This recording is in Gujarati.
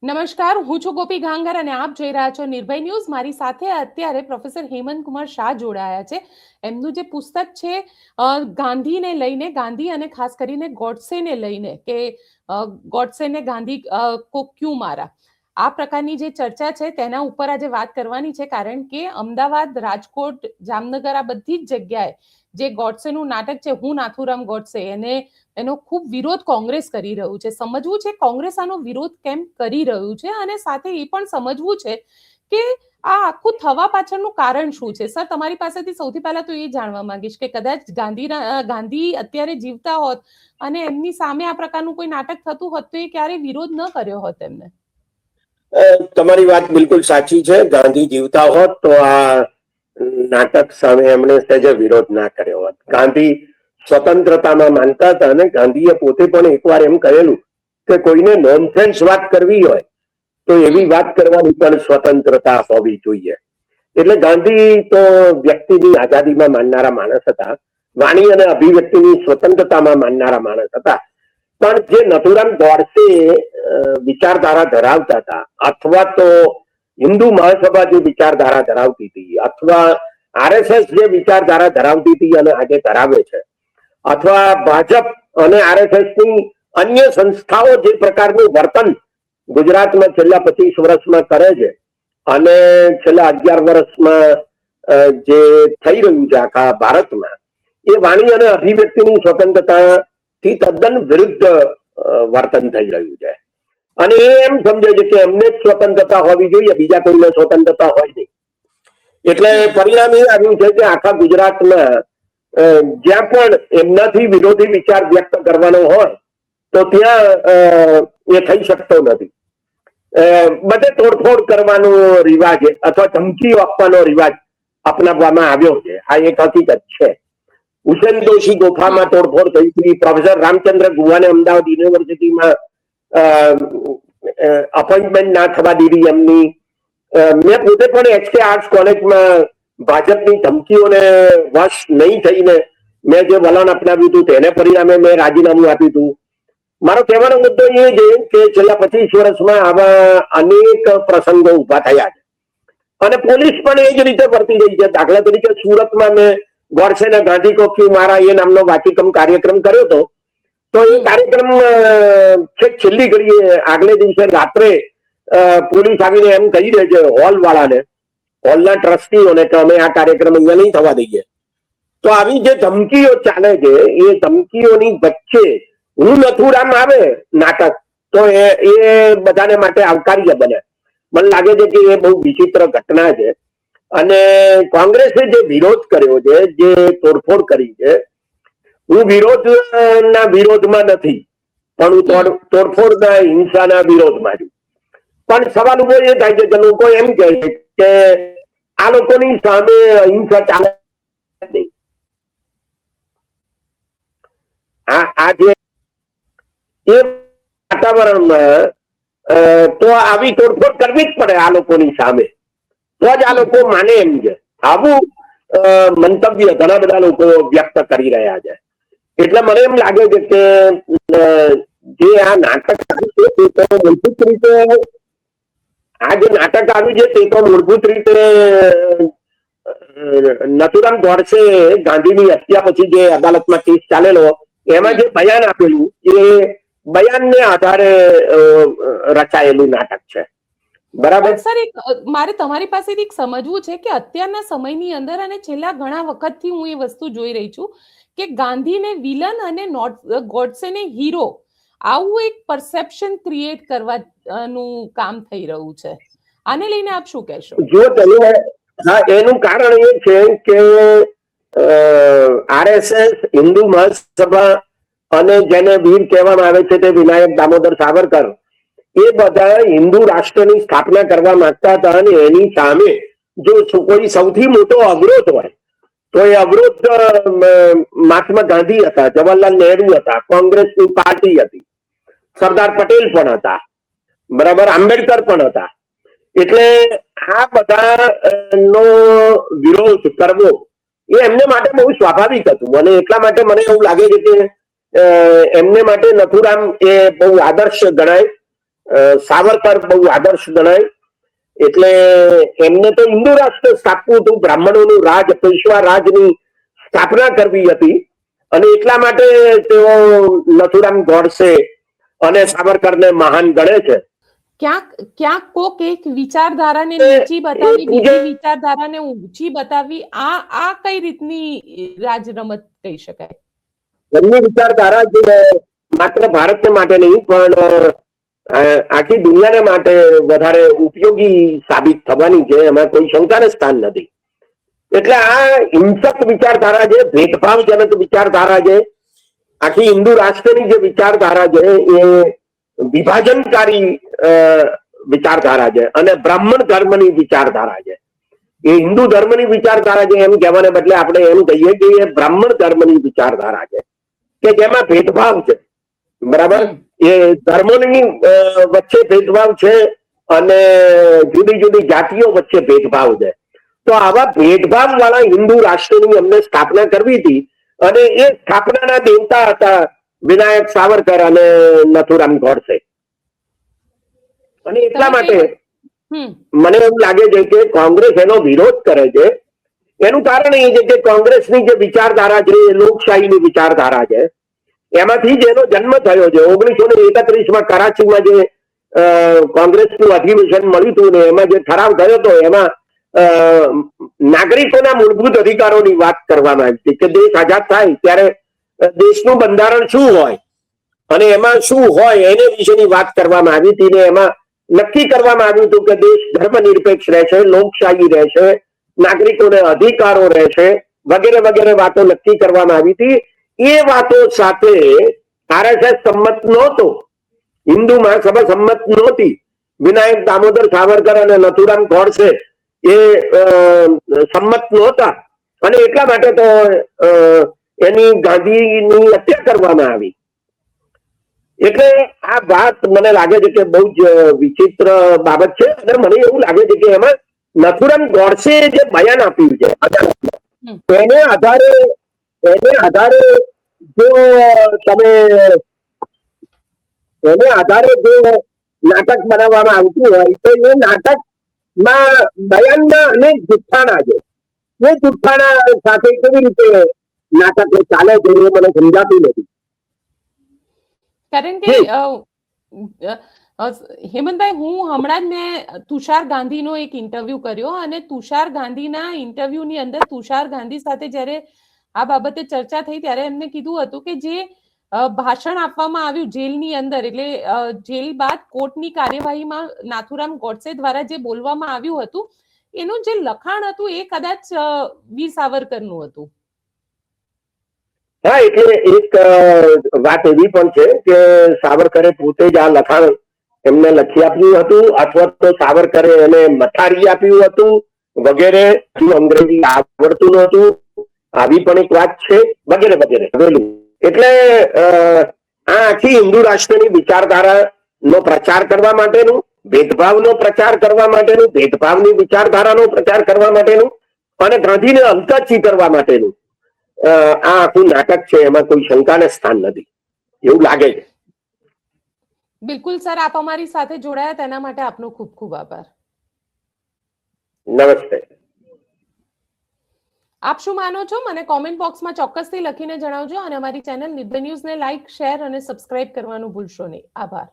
નમસ્કાર, હું છું ગોપી ગાંગર અને આપ જોઈ રહ્યા છો નિર્ભય ન્યૂઝ. મારી સાથે અત્યારે પ્રોફેસર હેમંત કુમાર શાહ જોડાયા છે. એમનું જે પુસ્તક છે ગાંધીને લઈને, ગાંધી અને ખાસ કરીને ગોડસેને લઈને, કે ગોડસેને ગાંધી કો ક્યું મારા, આ પ્રકારની જે ચર્ચા છે તેના ઉપર આજે વાત કરવાની છે. કારણ કે અમદાવાદ, રાજકોટ, જામનગર આ બધી જ જગ્યાએ જે ગોડસેનું નાટક છે હું નાથુરામ ગોડસે, એનો ખૂબ વિરોધ કોંગ્રેસ કરી રહ્યું છે. સમજવું છે કોંગ્રેસ આનો વિરોધ કેમ કરી રહ્યું છે, અને સાથે એ પણ સમજવું છે કે આ આખું થવા પાછળનું કારણ શું છે. સર, તમારી પાસેથી સૌથી પહેલા તો એ જાણવા માંગીશ કે કદાચ ગાંધી અત્યારે જીવતા હોત અને એમની સામે આ પ્રકારનું કોઈ નાટક થતું હોત તો એ ક્યારે વિરોધ ન કર્યો હોત એમને. તમારી વાત બિલકુલ સાચી છે. ગાંધી જીવતા હોત તો આ નાટક સામે એમણે સહેજે વિરોધ ના કર્યો હોત. ગાંધી સ્વતંત્રતામાં માનતા હતા અને ગાંધીએ પોતે પણ એકવાર એમ કહેલું કે કોઈને નોનસેન્સ વાત કરવી હોય તો એવી વાત કરવાની પણ સ્વતંત્રતા હોવી જોઈએ. એટલે ગાંધી તો વ્યક્તિની આઝાદીમાં માનનારા માણસ હતા, વાણી અને અભિવ્યક્તિની સ્વતંત્રતામાં માનનારા માણસ હતા. પણ જે નથુરામ ગોડસે વિચારધારા ધરાવતા હતા, અથવા તો હિન્દુ મહાસભા જે વિચારધારા ધરાવતી હતી, અથવા આરએસએસ જે વિચારધારા ધરાવતી હતી અને આજે ધરાવે છે, અથવા ભાજપ અને આરએસએસ ની અન્ય સંસ્થાઓ જે પ્રકારનું વર્તન ગુજરાતમાં છેલ્લા 25 વર્ષમાં કરે છે અને છેલ્લા 11 વર્ષમાં જે થઈ રહ્યું છે આખા ભારતમાં, એ વાણી અને અભિવ્યક્તિની સ્વતંત્રતા થી તદ્દન વિરુદ્ધ વર્તન થઈ રહ્યું છે. અને એ એમ સમજે છે કે એમને જ સ્વતંત્રતા હોવી જોઈએ, બીજા કોઈને સ્વતંત્રતા હોય નહીં. એટલે પરિણામ એ આવ્યું છે કે આખા ગુજરાતમાં જ્યાં પણ એમનાથી વિરોધી વિચાર વ્યક્ત કરવાનો હોય તો ત્યાં એ થઈ શકતો નથી. બધે તોડફોડ કરવાનો રિવાજ અથવા ધમકીઓ આપવાનો રિવાજ અપનાવવામાં આવ્યો છે. આ એક હકીકત છે. હુસેન દોશી ગોફામાં તોડફોડ થઈ હતી. પ્રોફેસર રામચંદ્ર ગુહાને અમદાવાદ યુનિવર્સિટીમાં અપોઇન્ટમેન્ટ ના થવા દીધી એમની. મેં પોતે પણ એચકે આર્ટ્સ કોલેજમાં ભાજપની ધમકીઓને વશ નહીં થઈને મેં જે વલણ અપનાવ્યું હતું તેને પરિણામે મેં રાજીનામું આપ્યું હતું. મારો કહેવાનો મુદ્દો એ છે કે છેલ્લા 25 વર્ષમાં આવા અનેક પ્રસંગો ઉભા થયા છે અને પોલીસ પણ એ જ રીતે વર્તી રહી છે. દાખલા તરીકે સુરતમાં મેં ગોડસેને ગાંધી કો ક્યું મારા એ નામનો વાચિકમ કાર્યક્રમ કર્યો હતો. તો એ કાર્યક્રમ છેલ્લી ઘડીએ આગલે દિવસે રાત્રે પોલીસ આવીને એમ કહી દે છે હોલ વાળાને, હોલના ટ્રસ્ટીઓને, કે અમે આ કાર્યક્રમ અહીંયા નહીં થવા દઈએ. તો આવી જે ધમકીઓ ચાલે છે એ ધમકીઓની વચ્ચે હું નથુરામ આવે નાટક તો એ બધાને માટે આવકાર્ય બને. મને લાગે છે કે એ બહુ વિચિત્ર ઘટના છે. અને કોંગ્રેસે જે વિરોધ કર્યો છે, જે તોડફોડ કરી છે, હું વિરોધના વિરોધમાં નથી, પણ હું તોડફોડના હિંસાના વિરોધમાં છું. પણ સવાલ ઉભો એ થાય છે કે લોકો એમ કહે છે કે આ લોકોની સામે અહિંસા ચાલે નહીં. આ જે એ વાતાવરણમાં તો આવી તોડફોડ કરવી જ પડે આ લોકોની સામે, તો જ આ લોકો માને એમ છે. આવું મંતવ્ય ઘણા બધા લોકો વ્યક્ત કરી રહ્યા છે. એટલે મને એમ લાગે છે કે જે આ નાટક આવ્યું છે તે તો મૂળભૂત રીતે નથુરામ ગોડસે ગાંધીની હત્યા પછી જે અદાલતમાં કેસ ચાલેલો એમાં જે બયાન આપેલું એ બયાનને આધારે રચાયેલું નાટક છે. બરાબર સર, મારે તમારી પાસેથી એક સમજવું છે કે અત્યારના સમયની અંદર અને છેલ્લા ઘણા વખતથી હું એ વસ્તુ જોઈ રહી છું કે ગાંધીને વિલન અને ગોડસેને હીરો, આવું એક પરસેપ્શન ક્રિએટ કરવાનું કામ થઈ રહ્યું છે. આને લઈને આપ શું કહેશો? જો તમે એનું કારણ એ છે કે આરએસએસ, હિન્દુ મહાસભા અને જેને વીર કહેવામાં આવે છે તે વિનાયક દામોદર સાવરકર, એ બધા હિન્દુ રાષ્ટ્રની સ્થાપના કરવા માંગતા હતા. અને એની સામે જો કોઈ સૌથી મોટો અવરોધ હોય તો એ અવરોધ મહાત્મા ગાંધી હતા, જવાહરલાલ નહેરુ હતા, કોંગ્રેસની પાર્ટી હતી, સરદાર પટેલ પણ હતા, બરાબર, આંબેડકર પણ હતા. એટલે આ બધા નો વિરોધ કરવો એ એમને માટે બહુ સ્વાભાવિક હતું. અને એટલા માટે મને એવું લાગે છે કે એમને માટે નથુરામ એ બહુ આદર્શ ગણાય. સાવરકર બહુ આદર્શ ગણાય. એટલે એમને તો હિન્દુ રાષ્ટ્ર સ્થાપવું હતું, બ્રાહ્મણોનું રાજ, પેશવા રાજની સ્થાપના કરવી હતી, અને એટલા માટે તેઓ નથુરામ ગોડસે અને સાવરકરને મહાન ગણે છે. ક્યાંક ક્યાંક કોક એક વિચારધારાને નીચી બતાવી, બીજી વિચારધારાને ઊંચી બતાવી, આ કઈ રીતની રાજ રમત કહી શકાય? એમની વિચારધારા જે માત્ર ભારતને માટે નહીં પણ આખી દુનિયાને માટે વધારે ઉપયોગી સાબિત થવાની છે, એમાં કોઈ શંકાને સ્થાન નથી. એટલે આ હિંસક વિચારધારા છે, ભેદભાવજનક વિચારધારા છે, આખી હિન્દુ રાષ્ટ્રની જે વિચારધારા છે એ વિભાજનકારી વિચારધારા છે અને બ્રાહ્મણ ધર્મની વિચારધારા છે. એ હિન્દુ ધર્મની વિચારધારા છે એમ કહેવાને બદલે આપણે એમ કહીએ કે એ બ્રાહ્મણ ધર્મની વિચારધારા છે કે જેમાં ભેદભાવ છે. બરાબર, એ ધર્મોની વચ્ચે ભેદભાવ છે અને જુદી જુદી જાતિઓ વચ્ચે ભેદભાવ છે. તો આવા ભેદભાવ વાળા હિન્દુ રાષ્ટ્રની અમને સ્થાપના કરવી હતી, અને એ સ્થાપનાના દેવતા હતા વિનાયક સાવરકર અને નથુરામ ગોડસે. અને એટલા માટે મને એવું લાગે છે કે કોંગ્રેસ એનો વિરોધ કરે છે. એનું કારણ એ છે કે કોંગ્રેસની જે વિચારધારા છે એ લોકશાહીની વિચારધારા છે. એમાંથી જ એનો જન્મ થયો છે. 1931માં કરાચીમાં જે કોંગ્રેસનું અધિવેશન મળ્યું હતું ને એમાં જે ઠરાવ થયો હતો એમાં નાગરિકોના મૂળભૂત અધિકારોની વાત કરવામાં આવી હતી કે દેશ આઝાદ થાય ત્યારે દેશનું બંધારણ શું હોય અને એમાં શું હોય એને વિશેની વાત કરવામાં આવી હતી. ને એમાં નક્કી કરવામાં આવ્યું હતું કે દેશ ધર્મનિરપેક્ષ રહેશે, લોકશાહી રહેશે, નાગરિકોને અધિકારો રહેશે, વગેરે વગેરે વાતો નક્કી કરવામાં આવી હતી. એ વાતો સાથે આરએસએસ સંમત નહોતો, હિન્દુ મહાસભા સંમત નહોતી. વિનાયક દામોદર સાવરકર અને નથુરામ ગોડસે એ સંમત નહોતા, અને એટલા માટે તો એની ગાંધીની હત્યા કરવામાં આવી. એટલે આ વાત મને લાગે છે કે બહુ જ વિચિત્ર બાબત છે, અને મને એવું લાગે છે કે એમાં નથુરામ ગોડસે જે બયાન આપ્યું છે એને આધારે જો તમે એને આધારે જો નાટક બનાવવામાં આવતું હોય તો એ નાટકમાં બયાનમાં અનેક જુઠ્ઠાણા છે. એ જુઠ્ઠાણા સાથે કેવી રીતે નાટક ચાલે છે એ મને સમજાતું નથી. કારણ કે હેમંતભાઈ, હું હમણાં જ મેં તુષાર ગાંધીનો એક ઇન્ટરવ્યુ કર્યો, અને તુષાર ગાંધીના ઇન્ટરવ્યુની અંદર તુષાર ગાંધી સાથે જ્યારે આ બાબતે ચર્ચા થઈ ત્યારે એમને કીધું હતું કે જે ભાષણ આપવામાં આવ્યું જેલની અંદર, એટલે જેલ બાદ કોર્ટની કાર્યવાહીમાં નાથુરામ ગોડસે દ્વારા જે બોલવામાં આવ્યું હતું એનું જે લખાણ હતું એ કદાચ વીર સાવરકરનું હતું. હા, એટલે એક વાત એવી પણ છે કે સાવરકરે પોતે જ આ લખાણ એમને લખી આપ્યું હતું, અથવા તો સાવરકરે એને મથારી આપ્યું હતું વગેરે. અંગ્રેજી આવડતું નહોતું, આવી પણ એક વાત છે, વગેરે વગેરે. એટલે આ આખી હિન્દુ રાષ્ટ્રની વિચારધારા નો પ્રચાર કરવા માટેનું, ભેદભાવનો પ્રચાર કરવા માટેનું, ભેદભાવની વિચારધારાનો પ્રચાર કરવા માટેનું અને ગાંધીને અંતર ચીતરવા માટેનું આ આખું નાટક છે. એમાં કોઈ શંકાને સ્થાન નથી એવું લાગે છે. બિલકુલ સર, આપ અમારી સાથે જોડાયા તેના માટે આપનો ખૂબ ખૂબ આભાર. નમસ્તે. આપ શું માનો છો મને કોમેન્ટ બોક્સમાં ચોક્કસથી લખીને જણાવજો, અને અમારી ચેનલ નિર્ભય ન્યૂઝને લાઈક, શેર અને સબસ્ક્રાઇબ કરવાનું ભૂલશો નહીં. આભાર.